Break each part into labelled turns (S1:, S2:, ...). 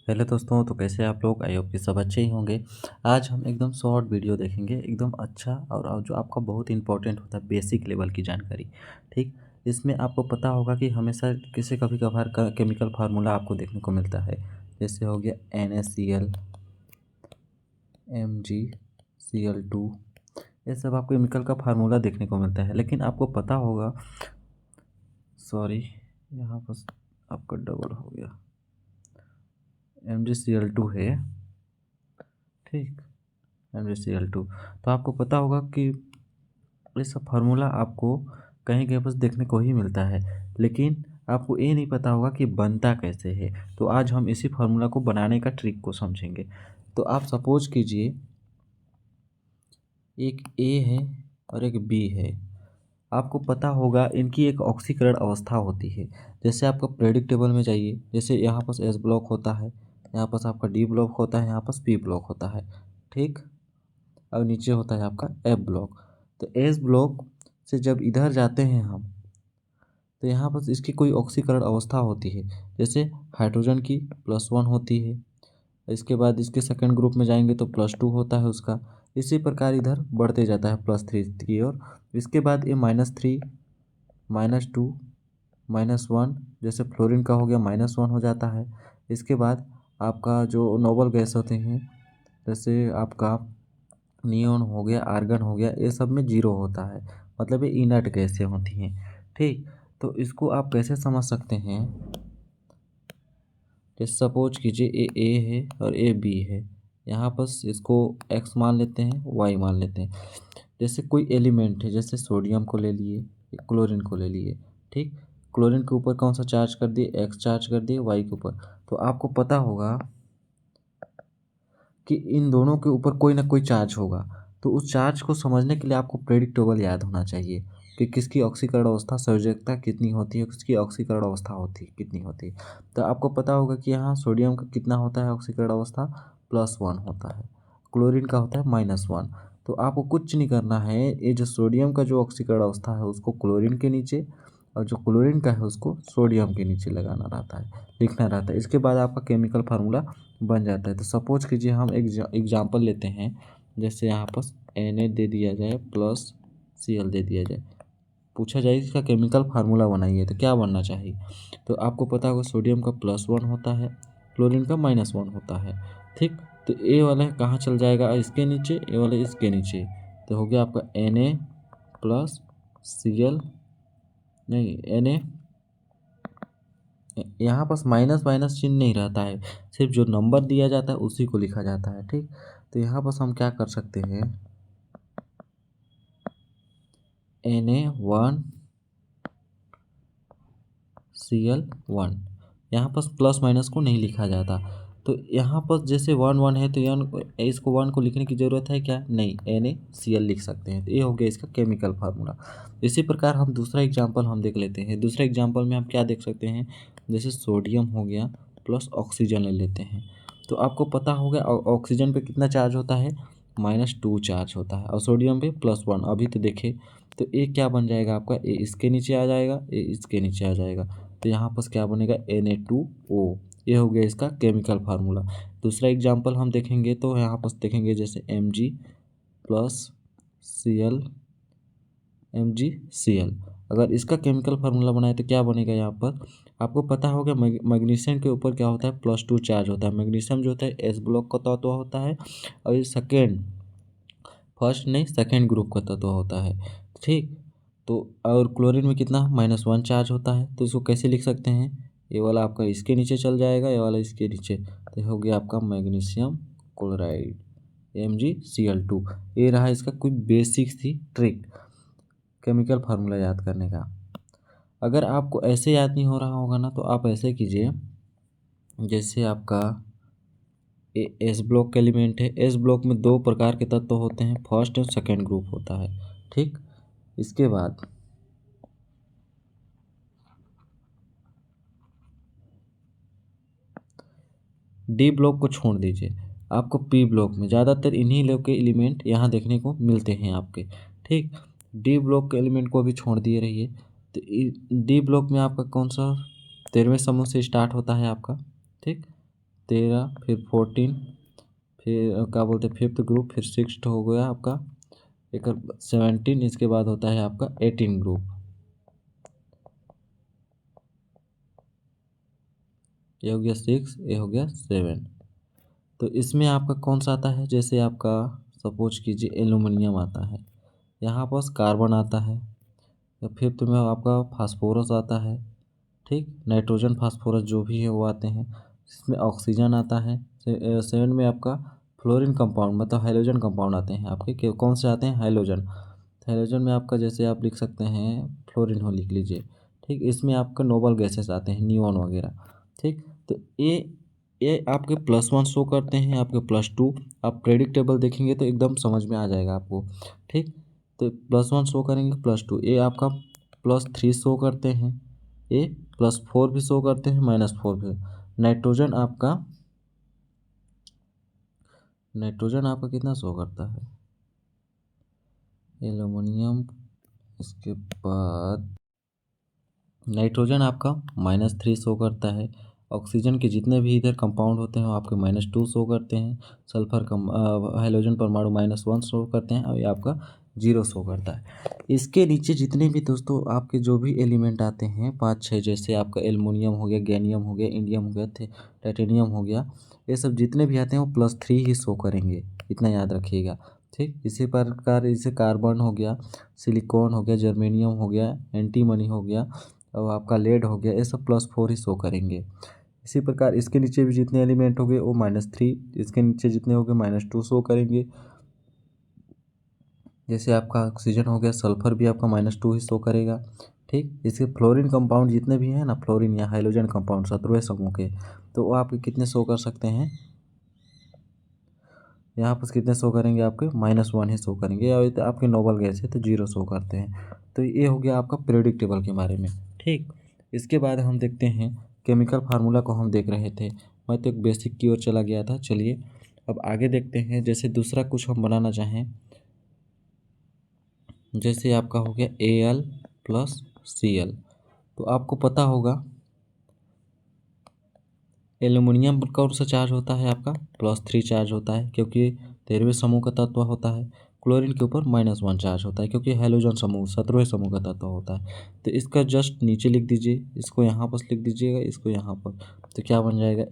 S1: Hello दोस्तों, तो कैसे आप लोग? आई होप कि सब अच्छे ही होंगे। आज हम एकदम शॉर्ट वीडियो देखेंगे, एकदम अच्छा और जो आपका बहुत इंपॉर्टेंट होता है बेसिक लेवल की जानकारी। ठीक, इसमें आपको पता होगा कि हमेशा किसी कभी कभार का केमिकल फार्मूला आपको देखने को मिलता है। जैसे हो गया NaCl, MgCl2, ये सब आपको केमिकल का फार्मूला देखने को मिलता है। लेकिन आपको पता होगा, सॉरी यहाँ पर आपका डबल हो गया, MgCl2 है। ठीक, MgCl2। तो आपको पता होगा कि ये सब फार्मूला आपको कहीं कहीं बस देखने को ही मिलता है, लेकिन आपको ये नहीं पता होगा कि बनता कैसे है। तो आज हम इसी फार्मूला को बनाने का ट्रिक को समझेंगे। तो आप सपोज कीजिए एक ए है और एक बी है। आपको पता होगा इनकी एक ऑक्सीकरण अवस्था होती है। जैसे आपका पीरियोडिक टेबल में जाइए, जैसे यहाँ पर एस ब्लॉक होता है, यहाँ पर आपका डी ब्लॉक होता है, यहाँ पर पी ब्लॉक होता है। ठीक, और नीचे होता है आपका एफ ब्लॉक। तो एस ब्लॉक से जब इधर जाते हैं हम, तो यहाँ पर इसकी कोई ऑक्सीकरण अवस्था होती है। जैसे हाइड्रोजन की +1 होती है, इसके बाद इसके सेकंड ग्रुप में जाएंगे तो +2 होता है उसका। इसी प्रकार इधर बढ़ते जाता है +3 की ओर। इसके बाद ये -3, -2, -1, जैसे फ्लोरीन का हो गया -1 हो जाता है। इसके बाद आपका जो नोबल गैस होते हैं, जैसे आपका नियोन हो गया, आर्गन हो गया, ये सब में 0 होता है। मतलब ये इनर्ट गैसें होती हैं। ठीक, तो इसको आप कैसे समझ सकते हैं? जैसे सपोज कीजिए ए है और ए बी है। यहाँ पर इसको x मान लेते हैं, y मान लेते हैं। जैसे कोई एलिमेंट है, जैसे सोडियम को ले लिए, क्लोरीन को ले लिए। ठीक, क्लोरीन के ऊपर कौन सा चार्ज कर दिए? x चार्ज कर दिए y के ऊपर। तो आपको पता होगा कि इन दोनों के ऊपर कोई ना कोई चार्ज होगा। तो उस चार्ज को समझने के लिए आपको पीरियोडिक टेबल याद होना चाहिए कि किसकी ऑक्सीकरण अवस्था संयोजकता कितनी होती है, किसकी ऑक्सीकरण अवस्था होती कितनी होती है। तो आपको पता होगा कि यहाँ सोडियम का कितना होता है ऑक्सीकरण अवस्था? +1 होता है। क्लोरीन का होता है -1। तो आपको कुछ नहीं करना है, ये जो सोडियम का जो ऑक्सीकरण अवस्था है उसको क्लोरीन के नीचे, और जो क्लोरीन का है उसको सोडियम के नीचे लगाना रहता है, लिखना रहता है। इसके बाद आपका केमिकल फार्मूला बन जाता है। तो सपोज कीजिए हम एग्जाम्पल लेते हैं। जैसे यहाँ पर Na दे दिया जाए प्लस Cl दे दिया जाए, पूछा जाए इसका केमिकल फार्मूला बनाइए तो क्या बनना चाहिए? तो आपको पता होगा सोडियम का +1 होता है, क्लोरीन का -1 होता है। ठीक, तो ए वाला कहाँ चल जाएगा? इसके नीचे, ए वाला इसके नीचे। तो हो गया आपका Na प्लस Cl, नहीं Na, यहाँ पास माइनस माइनस चिन्ह नहीं रहता है, सिर्फ जो नंबर दिया जाता है उसी को लिखा जाता है। ठीक, तो यहाँ पास हम क्या कर सकते हैं? Na1 Cl1, यहाँ पर प्लस माइनस को नहीं लिखा जाता। तो यहाँ पर जैसे 1 1 है तो इसको 1 को लिखने की ज़रूरत है क्या? नहीं, NaCl लिख सकते हैं। तो ये हो गया इसका केमिकल फार्मूला। इसी प्रकार हम दूसरा एग्जांपल हम देख लेते हैं। दूसरे एग्जांपल में हम क्या देख सकते हैं? जैसे सोडियम हो गया प्लस ऑक्सीजन ले लेते हैं। तो आपको पता होगा ऑक्सीजन पे कितना चार्ज होता है? -2 चार्ज होता है, और सोडियम पे +1। अभी तो देखे, तो ये क्या बन जाएगा आपका? ये इसके नीचे आ जाएगा, ये इसके नीचे आ जाएगा। तो यहाँ पर क्या बनेगा? Na2O। ये हो गया इसका केमिकल फार्मूला। दूसरा एग्जांपल हम देखेंगे तो यहाँ पर देखेंगे जैसे Mg प्लस Cl, MgCl। अगर इसका केमिकल फार्मूला बनाए तो क्या बनेगा? यहाँ पर आपको पता होगा मैग्नीशियम के ऊपर क्या होता है? +2 चार्ज होता है। मैग्नीशियम जो होता है एस ब्लॉक का तत्व होता है, और ये फर्स्ट नहीं सेकेंड ग्रुप का तत्व होता है। ठीक, तो और क्लोरीन में कितना? -1 चार्ज होता है। तो इसको कैसे लिख सकते हैं? ये वाला आपका इसके नीचे चल जाएगा, ये वाला इसके नीचे। तो हो गया आपका मैग्नीशियम क्लोराइड, MgCl2। ये रहा इसका कोई बेसिक सी ट्रिक केमिकल फार्मूला याद करने का। अगर आपको ऐसे याद नहीं हो रहा होगा ना, तो आप ऐसे कीजिए। जैसे आपका एस ब्लॉक का एलिमेंट है, एस ब्लॉक में 2 प्रकार के तत्व होते हैं, फर्स्ट और सेकेंड ग्रुप होता है। ठीक, इसके बाद डी ब्लॉक को छोड़ दीजिए। आपको पी ब्लॉक में ज़्यादातर इन्हीं लोग के एलिमेंट यहाँ देखने को मिलते हैं आपके। ठीक, डी ब्लॉक के एलिमेंट को भी छोड़ दिए रहिए। तो डी ब्लॉक में आपका कौन सा 13वें समूह से स्टार्ट होता है आपका? ठीक, 13, फिर 14, फिर क्या बोलते हैं फिफ्थ ग्रुप, फिर सिक्स्थ हो गया आपका एक 17, इसके बाद होता है आपका 18 ग्रुप। ये हो गया 6, ये हो गया 7। तो इसमें आपका कौन सा आता है, जैसे आपका सपोज कीजिए एल्यूमिनियम आता है, यहाँ पास कार्बन आता है, या फिफ्थ में आपका फास्फोरस आता है, ठीक, नाइट्रोजन फास्फोरस जो भी है वो आते हैं। इसमें ऑक्सीजन आता है। 7 में आपका फ्लोरीन कंपाउंड मतलब हाइड्रोजन कंपाउंड आते हैं आपके, कौन से आते हैं, हाइड्रोजन। हाइड्रोजन में आपका जैसे आप लिख सकते हैं फ्लोरीन हो लिख लीजिए, ठीक। इसमें आपका नोबल गैसेस आते हैं, नियॉन वगैरह, ठीक। तो ये आपके +1 शो करते हैं, आपके +2। आप प्रेडिक्ट टेबल देखेंगे तो एकदम समझ में आ जाएगा आपको, ठीक। तो +1 शो करेंगे, +2, ये आपका +3 शो करते हैं, ये +4 भी शो करते हैं, -4 भी। नाइट्रोजन आपका कितना शो करता है, एल्युमिनियम, इसके बाद नाइट्रोजन आपका -3 शो करता है। ऑक्सीजन के जितने भी इधर कंपाउंड होते हैं वो आपके -2 शो करते हैं। सल्फर कम हाइड्रोजन परमाणु -1 शो करते हैं, और ये आपका 0 शो करता है। इसके नीचे जितने भी दोस्तों आपके जो भी एलिमेंट आते हैं 5-6, जैसे आपका एल्युमिनियम हो गया, गैनियम हो गया, इंडियम हो गया, टाइटेनियम हो गया, ये सब जितने भी आते हैं वो +3 ही शो करेंगे, इतना याद रखिएगा, ठीक। इसी प्रकार जैसे कार्बन हो गया, सिलिकॉन हो गया, जर्मेनियम हो गया, एंटीमनी हो गया, और आपका लेड हो गया, ये सब +4 ही शो करेंगे। इसी प्रकार इसके नीचे भी जितने एलिमेंट हो गए वो -3, इसके नीचे जितने हो गए -2 शो करेंगे। जैसे आपका ऑक्सीजन हो गया, सल्फर भी आपका -2 ही शो करेगा, ठीक। इसके फ्लोरीन कंपाउंड जितने भी हैं ना, फ्लोरीन या हाइड्रोजन कंपाउंड शत्रुए समूह के, तो वो आपके कितने शो कर सकते हैं, यहाँ पर कितने शो करेंगे, आपके -1 ही शो करेंगे, और तो आपके नोबल गैस है तो 0 शो करते हैं। तो ये हो गया आपका पीरियोडिक टेबल के बारे में, ठीक। इसके बाद हम देखते हैं केमिकल फार्मूला को हम देख रहे थे, मैं तो एक बेसिक की ओर चला गया था। चलिए अब आगे देखते हैं, जैसे दूसरा कुछ हम बनाना चाहें, जैसे आपका हो गया Al + Cl। तो आपको पता होगा एल्युमिनियम पर कौन सा चार्ज होता है, आपका +3 चार्ज होता है, क्योंकि 13वें समूह का तत्व होता है। क्लोरीन के ऊपर -1 चार्ज होता है, क्योंकि हैलोजन समूह 17वें समूह का तत्व होता है। तो इसका जस्ट नीचे लिख दीजिए, इसको यहाँ पर लिख दीजिएगा, इसको यहाँ पर, तो क्या बन जाएगा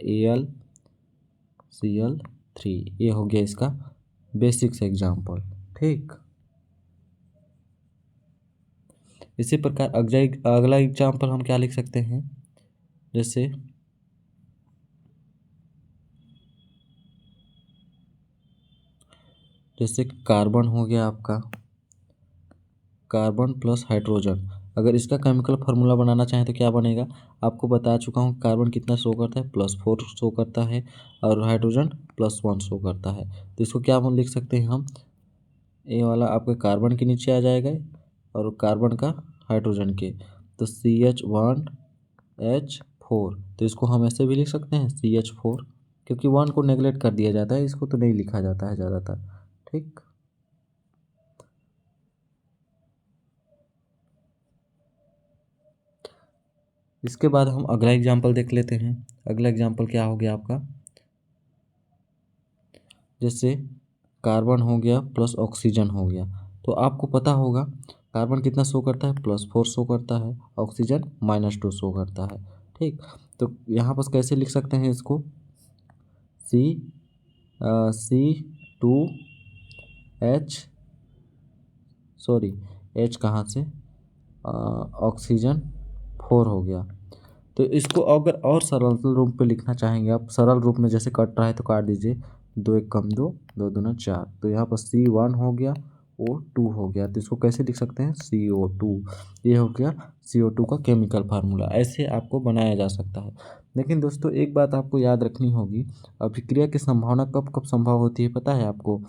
S1: AlCl3। ये हो गया इसका बेसिक्स एग्जाम्पल, ठीक। इसी प्रकार अगला एग्जाम्पल हम क्या लिख सकते हैं, जैसे कार्बन हो गया आपका, कार्बन + हाइड्रोजन। अगर इसका केमिकल फार्मूला बनाना चाहें तो क्या बनेगा, आपको बता चुका हूँ। कार्बन कितना शो करता है, +4 शो करता है, और हाइड्रोजन +1 शो करता है। तो इसको क्या हम लिख सकते हैं, हम ये वाला आपके कार्बन के नीचे आ जाएगा, और कार्बन का हाइड्रोजन के, तो CH1H4। तो इसको हम ऐसे भी लिख सकते हैं CH4, क्योंकि 1 को नेगलेक्ट कर दिया जाता है, इसको तो नहीं लिखा जाता है ज़्यादातर, ठीक। इसके बाद हम अगला एग्जाम्पल देख लेते हैं। अगला एग्जाम्पल क्या हो गया आपका, जैसे कार्बन हो गया + ऑक्सीजन हो गया। तो आपको पता होगा कार्बन कितना शो करता है, +4 शो करता है, ऑक्सीजन -2 शो करता है, ठीक। तो यहाँ पर कैसे लिख सकते हैं इसको, C2H, सॉरी H कहाँ से, ऑक्सीजन 4 हो गया। तो इसको अगर और सरल रूप पे लिखना चाहेंगे आप, सरल रूप में जैसे कट रहा है तो काट दीजिए, 2 × 1 = 2, 2 × 2 = 4। तो यहाँ पर C1 हो गया, O2 हो गया, तो इसको कैसे लिख सकते हैं, CO2। ये हो गया CO2 का केमिकल फार्मूला। ऐसे आपको बनाया जा सकता है। लेकिन दोस्तों एक बात आपको याद रखनी होगी, अभिक्रिया की संभावना कब कब संभव होती है पता है आपको,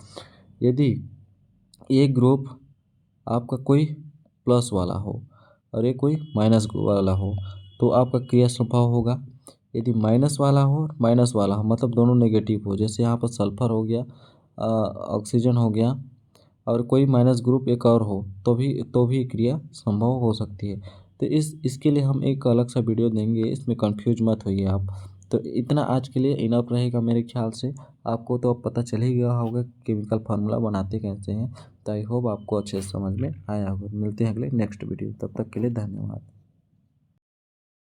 S1: यदि एक ग्रुप आपका कोई प्लस वाला हो और ये कोई माइनस वाला हो, तो आपका क्रिया संभव होगा। यदि माइनस वाला हो मतलब दोनों नेगेटिव हो, जैसे यहाँ पर सल्फर हो गया, ऑक्सीजन हो गया, और कोई माइनस ग्रुप एक और हो, तो भी क्रिया संभव हो सकती है। तो इसके लिए हम एक अलग सा वीडियो देंगे, इसमें कंफ्यूज मत होइए आप। तो इतना आज के लिए इनफ रहेगा मेरे ख्याल से। आपको तो अब पता चल ही गया होगा केमिकल फार्मूला बनाते कैसे हैं। तो आई होप आपको अच्छे से समझ में आया होगा। मिलते हैं अगले नेक्स्ट वीडियो, तब तक के लिए धन्यवाद।